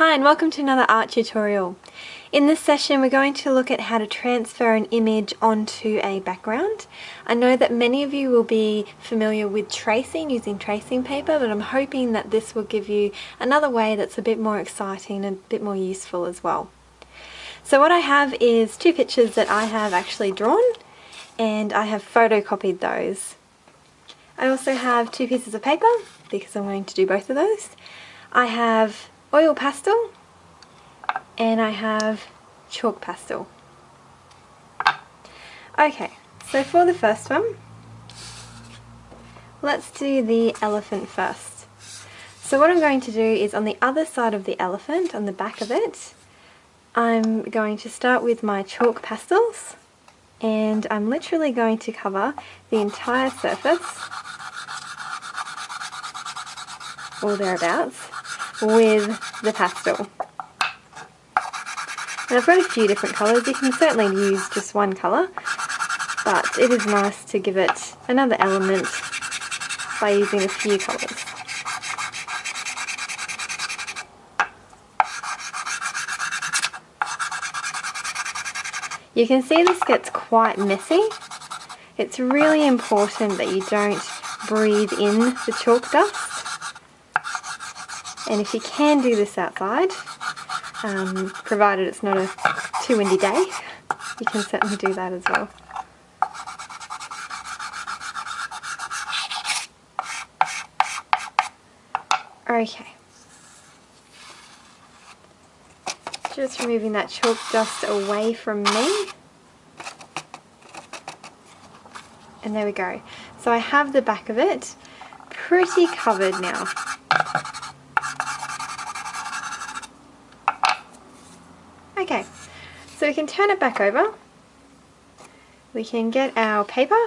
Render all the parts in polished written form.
Hi and welcome to another art tutorial. In this session we're going to look at how to transfer an image onto a background. I know that many of you will be familiar with tracing, using tracing paper, but I'm hoping that this will give you another way that's a bit more exciting and a bit more useful as well. So what I have is two pictures that I have actually drawn and I have photocopied those. I also have two pieces of paper because I'm going to do both of those. I have oil pastel and I have chalk pastel. Okay, so for the first one, let's do the elephant first. So what I'm going to do is on the other side of the elephant, on the back of it, I'm going to start with my chalk pastels and I'm literally going to cover the entire surface or thereabouts with the pastel. And I've got a few different colours. You can certainly use just one colour, but it is nice to give it another element by using a few colours. You can see this gets quite messy. It's really important that you don't breathe in the chalk dust. And if you can do this outside, provided it's not a too windy day, you can certainly do that as well. Okay. Just removing that chalk dust away from me. And there we go. So I have the back of it pretty covered now. Okay, so we can turn it back over. We can get our paper,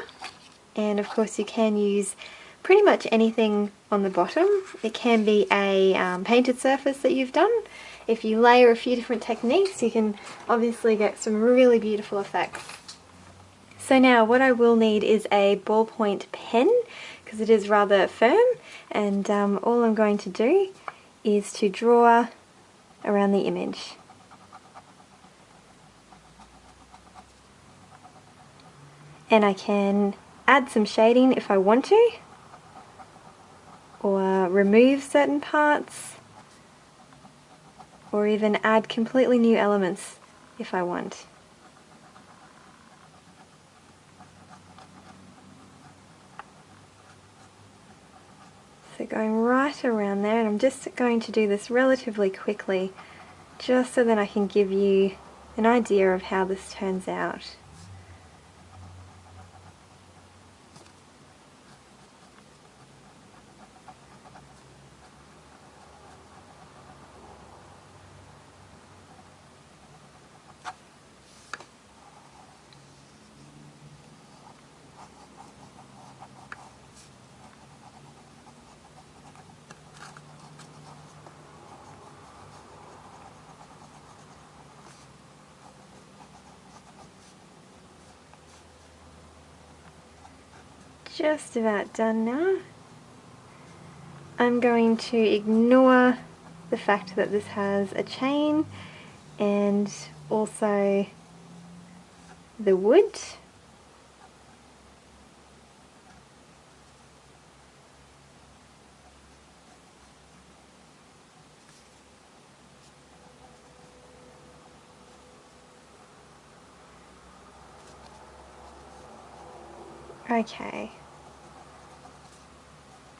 and of course you can use pretty much anything on the bottom. It can be a painted surface that you've done. If you layer a few different techniques, you can obviously get some really beautiful effects. So now what I will need is a ballpoint pen, because it is rather firm, and all I'm going to do is to draw around the image. And I can add some shading if I want to, or remove certain parts, or even add completely new elements if I want. So going right around there, and I'm just going to do this relatively quickly, just so that I can give you an idea of how this turns out. Just about done now. I'm going to ignore the fact that this has a chain and also the wood. Okay.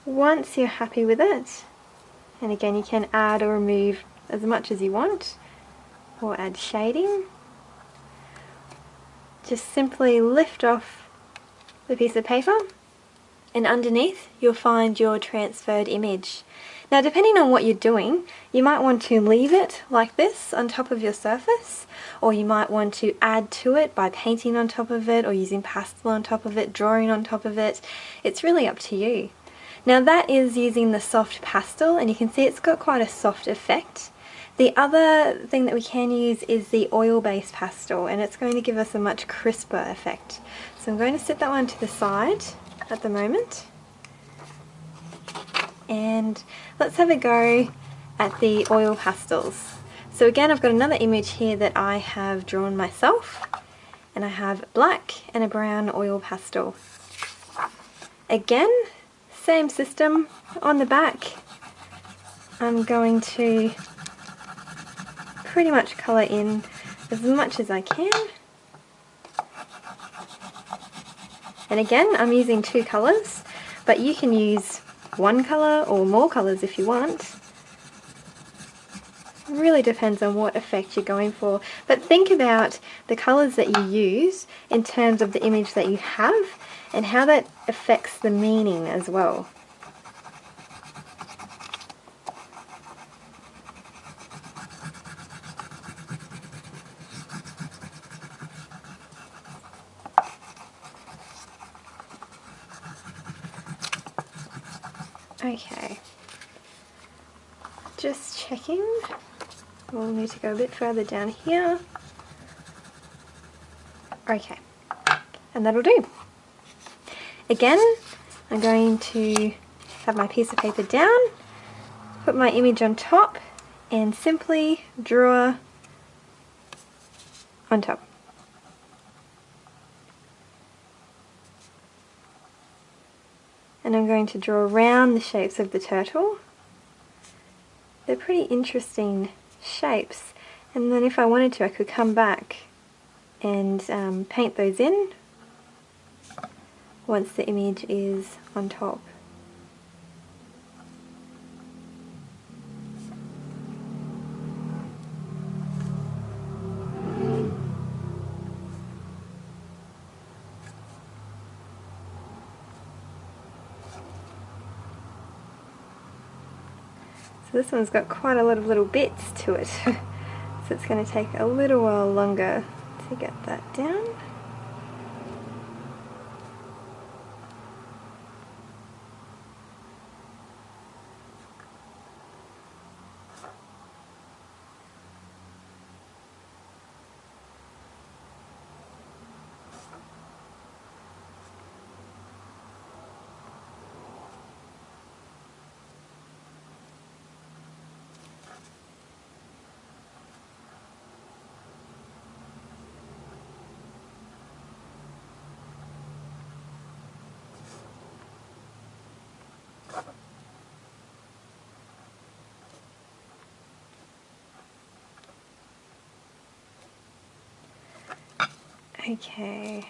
Once you're happy with it, and again you can add or remove as much as you want, or add shading, just simply lift off the piece of paper and underneath you'll find your transferred image. Now depending on what you're doing, you might want to leave it like this on top of your surface, or you might want to add to it by painting on top of it, or using pastel on top of it, drawing on top of it. It's really up to you. Now that is using the soft pastel, and you can see it's got quite a soft effect. The other thing that we can use is the oil-based pastel, and it's going to give us a much crisper effect. So I'm going to set that one to the side at the moment. And let's have a go at the oil pastels. So again, I've got another image here that I have drawn myself, and I have black and a brown oil pastel. Again, same system. On the back, I'm going to pretty much colour in as much as I can. And again, I'm using 2 colours, but you can use 1 colour or more colours if you want. It really depends on what effect you're going for. But think about the colours that you use in terms of the image that you have and how that affects the meaning as well. Okay, just checking. We'll need to go a bit further down here. Okay, and that'll do. Again, I'm going to have my piece of paper down, put my image on top, and simply draw on top. And I'm going to draw around the shapes of the turtle. They're pretty interesting shapes, and then if I wanted to, I could come back and paint those in once the image is on top. So this one's got quite a lot of little bits to it, so it's going to take a little while longer to get that down. Okay,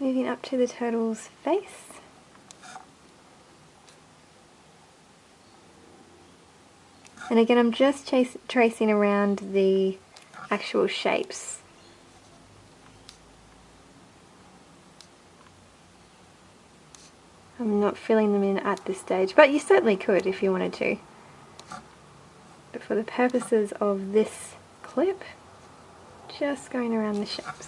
moving up to the turtle's face. And again, I'm just tracing around the actual shapes. I'm not filling them in at this stage, but you certainly could if you wanted to. But for the purposes of this clip, just going around the shapes.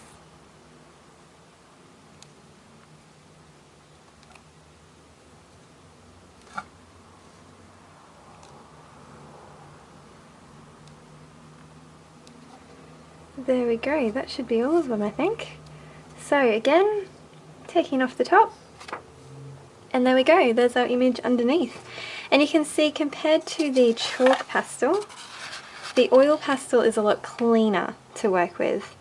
There we go, that should be all of them, I think. So again, taking off the top, and there we go, there's our image underneath. And you can see, compared to the chalk pastel, the oil pastel is a lot cleaner to work with.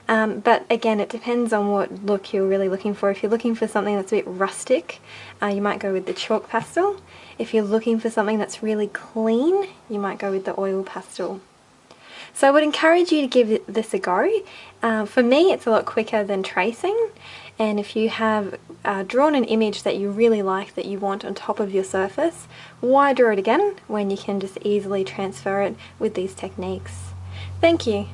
But again, it depends on what look you're really looking for. If you're looking for something that's a bit rustic, you might go with the chalk pastel. If you're looking for something that's really clean, you might go with the oil pastel. So I would encourage you to give this a go. For me, it's a lot quicker than tracing, and if you have drawn an image that you really like that you want on top of your surface, why draw it again when you can just easily transfer it with these techniques? Thank you.